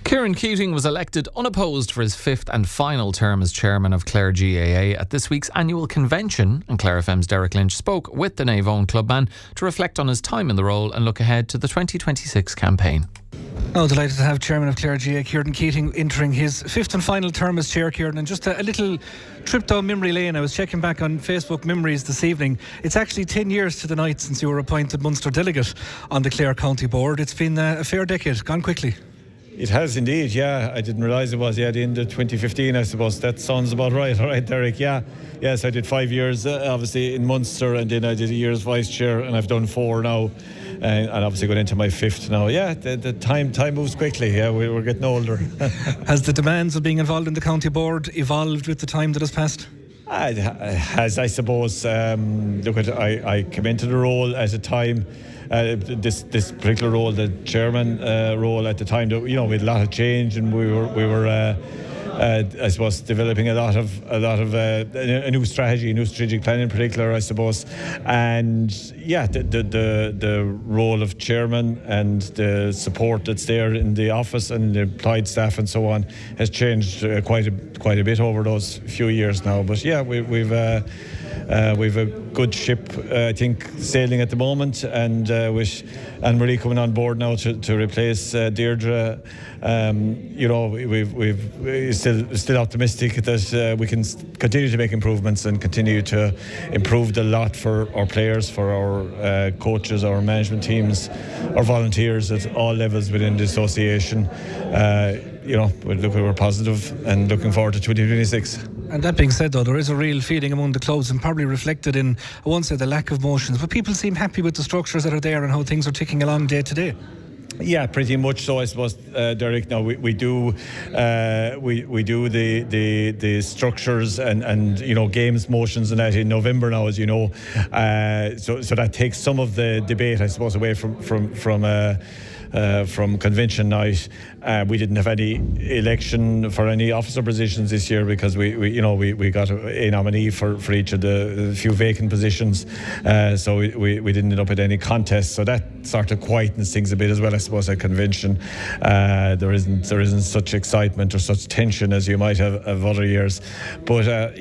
Kieran Keating was elected unopposed for his fifth and final term as chairman of Clare GAA at this week's annual convention, and Clare FM's Derrick Lynch spoke with the Naomh Eoin clubman to reflect on his time in the role and look ahead to the 2026 campaign. Oh, delighted to have Chairman of Clare GAA, Kieran Keating, entering his fifth and final term as Chair, Kieran. And just a little trip down memory lane. I was checking back on Facebook memories this evening. It's actually 10 years to the night since you were appointed Munster delegate on the Clare County Board. It's been a fair decade, gone quickly. It has indeed, yeah. I didn't realise it was, the end of 2015, I suppose. That sounds about right. All right, Derrick, yeah. Yes, I did 5 years, obviously, in Munster, and then I did a year as Vice Chair, and I've done 4 now, and obviously going into my 5th now. Yeah, the time moves quickly, yeah, we're getting older. Has the demands of being involved in the County Board evolved with the time that has passed? It has, I suppose. I came into the role at a time, this particular role, the chairman role at the time, that, we had a lot of change, and we were I suppose developing a lot of a new strategy, a new strategic plan in particular, I suppose. And yeah, the role of chairman and the support that's there in the office and the employed staff and so on has changed quite a bit over those few years now. But yeah, we've a good ship, I think, sailing at the moment, and with Anne-Marie coming on board now to replace Deirdre. We're still optimistic that we can continue to make improvements and continue to improve the lot for our players, for our coaches, our management teams, our volunteers at all levels within the association. We're positive and looking forward to 2026. And that being said, though, there is a real feeling among the clubs, and probably reflected in, I won't say the lack of motions, but people seem happy with the structures that are there and how things are ticking along day to day. Yeah, pretty much so, I suppose, Derrick. Now we do the structures and games motions and that in November now, as you know. So that takes some of the debate, I suppose, away from convention night. We didn't have any election for any officer positions this year because we got a nominee for each of the few vacant positions, so we didn't end up at any contest. So that sort of quietens things a bit as well, I suppose, at convention. There isn't such excitement or such tension as you might have of other years. But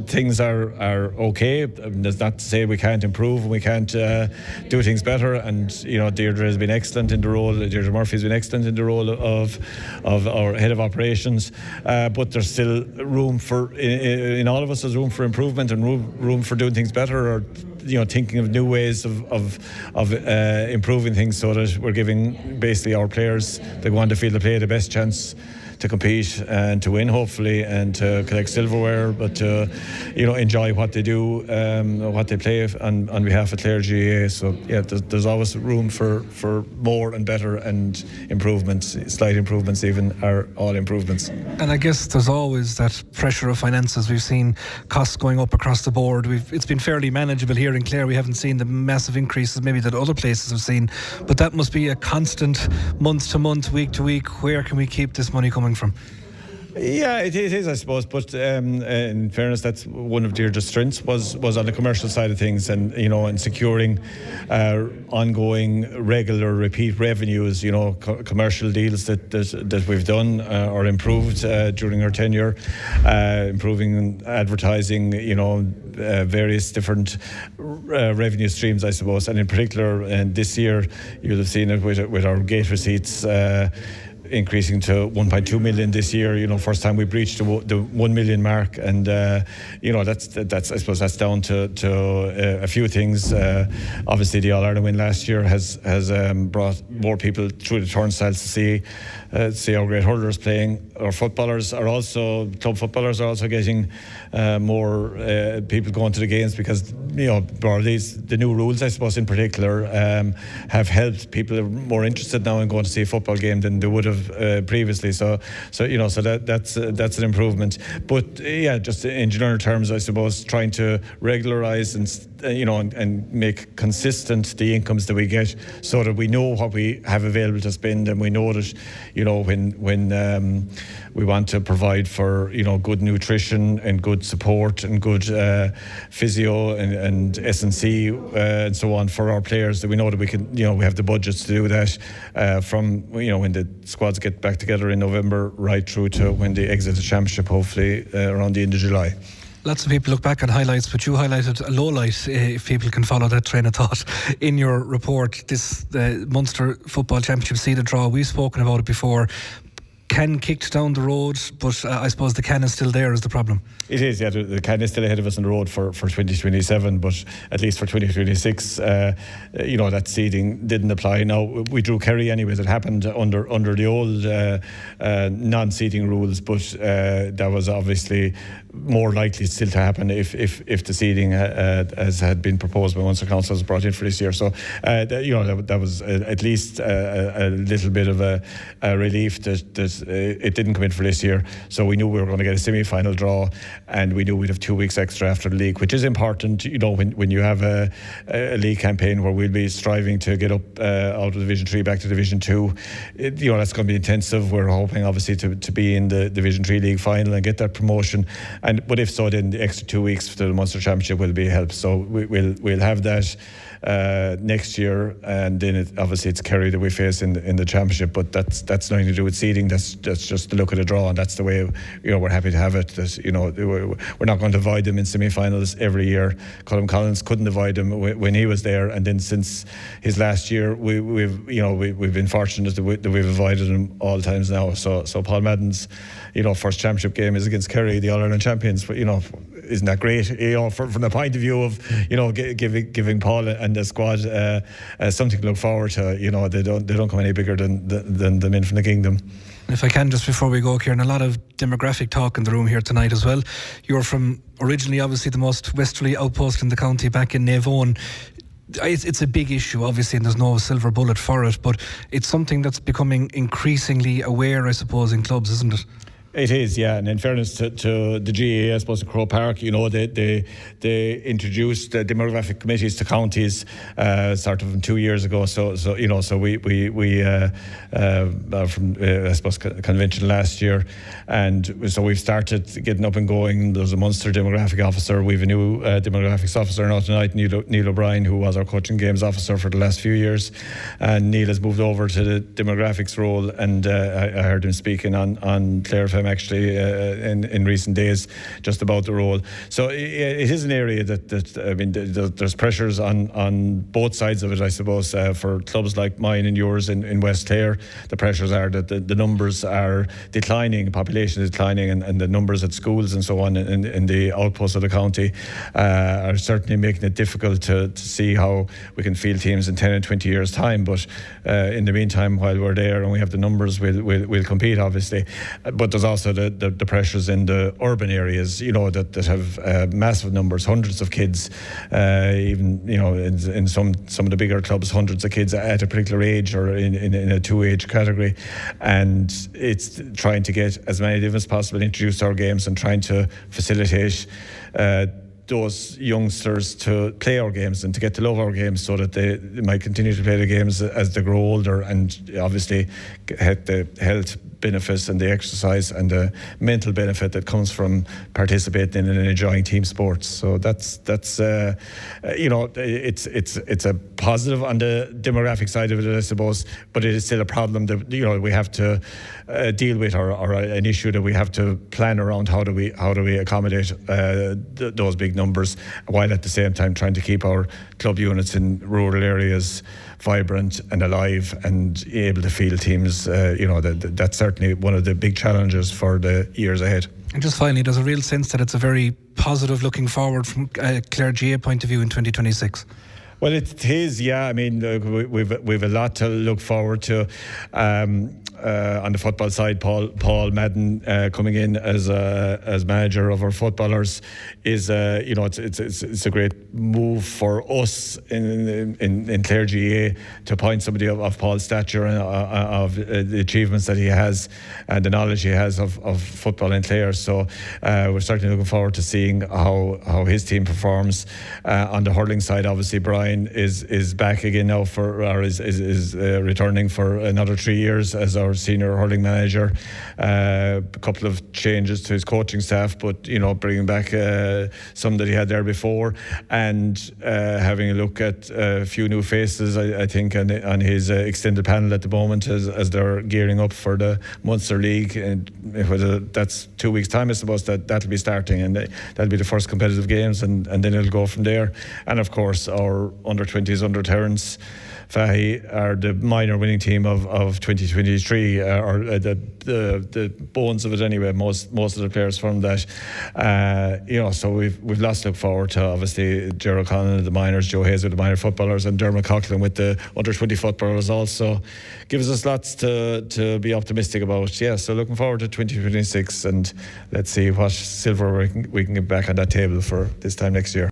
things are okay. That's not to say we can't improve and we can't do things better. And Deirdre has been excellent in the role. Deirdre Murphy has been excellent in the role of our head of operations, but there's still room for, in all of us, there's room for improvement and room for doing things better, or thinking of new ways of improving things, so that we're giving basically our players that go on the field to play the best chance to compete and to win, hopefully, and to collect silverware, but to enjoy what they do, what they play on behalf of Clare GAA. So yeah, there's always room for more and better, and improvements, slight improvements even, are all improvements. And I guess there's always that pressure of finances. We've seen costs going up across the board. It's been fairly manageable here in Clare. We haven't seen the massive increases maybe that other places have seen, but that must be a constant, month to month, week to week. Where can we keep this money coming from? Yeah, it is, I suppose. But in fairness, that's one of Deirdre's strengths was on the commercial side of things, and securing ongoing, regular, repeat revenues. Commercial deals that we've done or improved during her tenure, improving advertising. Various different revenue streams, I suppose, and in particular, this year you'll have seen it with our gate receipts. Increasing to 1.2 million this year. First time we breached the 1 million mark, and that's I suppose that's down to a few things. Obviously, the All-Ireland win last year has brought more people through the turnstiles to see our great hurlers playing. Our footballers are also, club footballers are also getting more people going to the games, because the new rules, I suppose, in particular, have helped. People are more interested now in going to see a football game than they would have previously. So that's an improvement. But yeah, just in general terms, I suppose, trying to regularise and make consistent the incomes that we get, so that we know what we have available to spend, and we know that when we want to provide for good nutrition and good support and good physio and S&C and so on for our players, that we know that we can we have the budgets to do that from when the squad squads get back together in November, right through to when they exit the championship, hopefully around the end of July. Lots of people look back at highlights, but you highlighted a low light, if people can follow that train of thought, in your report. This Munster Football Championship seeded draw, we've spoken about it before. Can kicked down the road, but I suppose the can is still there is the problem. It is, yeah. The can is still ahead of us on the road for 2027, but at least for 2026, that seeding didn't apply. Now, we drew Kerry anyways. It happened under the old non-seeding rules, but that was obviously more likely still to happen if the seeding as had been proposed by Munster Council was brought in for this year. So that was at least a little bit of a relief that it didn't come in for this year. So we knew we were going to get a semi-final draw, and we knew we'd have 2 weeks extra after the league, which is important. When you have a league campaign where we'll be striving to get up out of Division 3 back to Division 2, that's going to be intensive. We're hoping obviously to be in the Division 3 league final and get that promotion. But if so, then the extra 2 weeks to the Munster Championship will be a help. So we'll have that next year, and then obviously it's Kerry that we face in the championship. But that's nothing to do with seeding. That's just the look of the draw, and that's the way we're happy to have it. That we're not going to divide them in semi-finals every year. Colm Collins couldn't divide them when he was there, and then since his last year, we've been fortunate that we've divided them all times now. So Paul Madden's first championship game is against Kerry, the All-Ireland champions. But isn't that great? From the point of view of giving Paul and the squad something to look forward to. They don't come any bigger than the men from the kingdom. If I can, just before we go, Kieran, a lot of demographic talk in the room here tonight as well. You're from originally, obviously, the most westerly outpost in the county, back in Naomh Eoin. It's a big issue, obviously, and there's no silver bullet for it, but it's something that's becoming increasingly aware, I suppose, in clubs, isn't it? It is, yeah. And in fairness to the GAA, I suppose, at Croke Park, they introduced demographic committees to counties sort of 2 years ago. So we are from I suppose convention last year, and so we've started getting up and going. There's a Munster demographic officer. We've a new demographics officer now tonight, Neil O'Brien, who was our coaching games officer for the last few years, and Neil has moved over to the demographics role. And I heard him speaking on Clare FM actually in recent days just about the role. So it is an area that there's pressures on both sides of it, I suppose. For clubs like mine and yours in West Clare, the pressures are that the numbers are declining, population is declining, and the numbers at schools and so on in the outposts of the county are certainly making it difficult to see how we can field teams in 10 and 20 years' time. But in the meantime, while we're there and we have the numbers, we'll compete, obviously. But there's also the pressures in the urban areas, that have massive numbers, hundreds of kids, even in some of the bigger clubs, hundreds of kids at a particular age or in a two-age category, and it's trying to get as many of them as possible introduced to our games and trying to facilitate those youngsters to play our games and to get to love our games, so that they might continue to play the games as they grow older, and obviously get the health benefits and the exercise and the mental benefit that comes from participating in and enjoying team sports. So that's it's a positive on the demographic side of it, I suppose, but it is still a problem that we have to deal with, or an issue that we have to plan around. How do we accommodate those big numbers, while at the same time trying to keep our club units in rural areas vibrant and alive and able to field teams. That's certainly one of the big challenges for the years ahead. And just finally, there's a real sense that it's a very positive looking forward from Clare GAA point of view in 2026. Well, it is, yeah. I mean, we've a lot to look forward to. On the football side, Paul Madden coming in as manager of our footballers is it's a great move for us in Clare GAA to appoint somebody of Paul's stature and of the achievements that he has and the knowledge he has of football in Clare. So we're certainly looking forward to seeing how his team performs. On the hurling side, obviously Brian is back again now is returning for another 3 years as our our senior hurling manager. A couple of changes to his coaching staff, but bringing back some that he had there before, and having a look at a few new faces, I think, on his extended panel at the moment as they're gearing up for the Munster League. And that's 2 weeks' time, I suppose, that'll be starting, and that'll be the first competitive games, and then it'll go from there. And of course, our under-20s, under Terence Fahy are the minor winning team of 2023, or the bones of it anyway. Most of the players from that, so we've lots to look forward to. Obviously, Gerald Conlon with the minors, Joe Hayes with the minor footballers, and Dermot Coughlin with the under-20 footballers also. Gives us lots to be optimistic about. Yeah, so looking forward to 2026, and let's see what silver we can get back on that table for this time next year.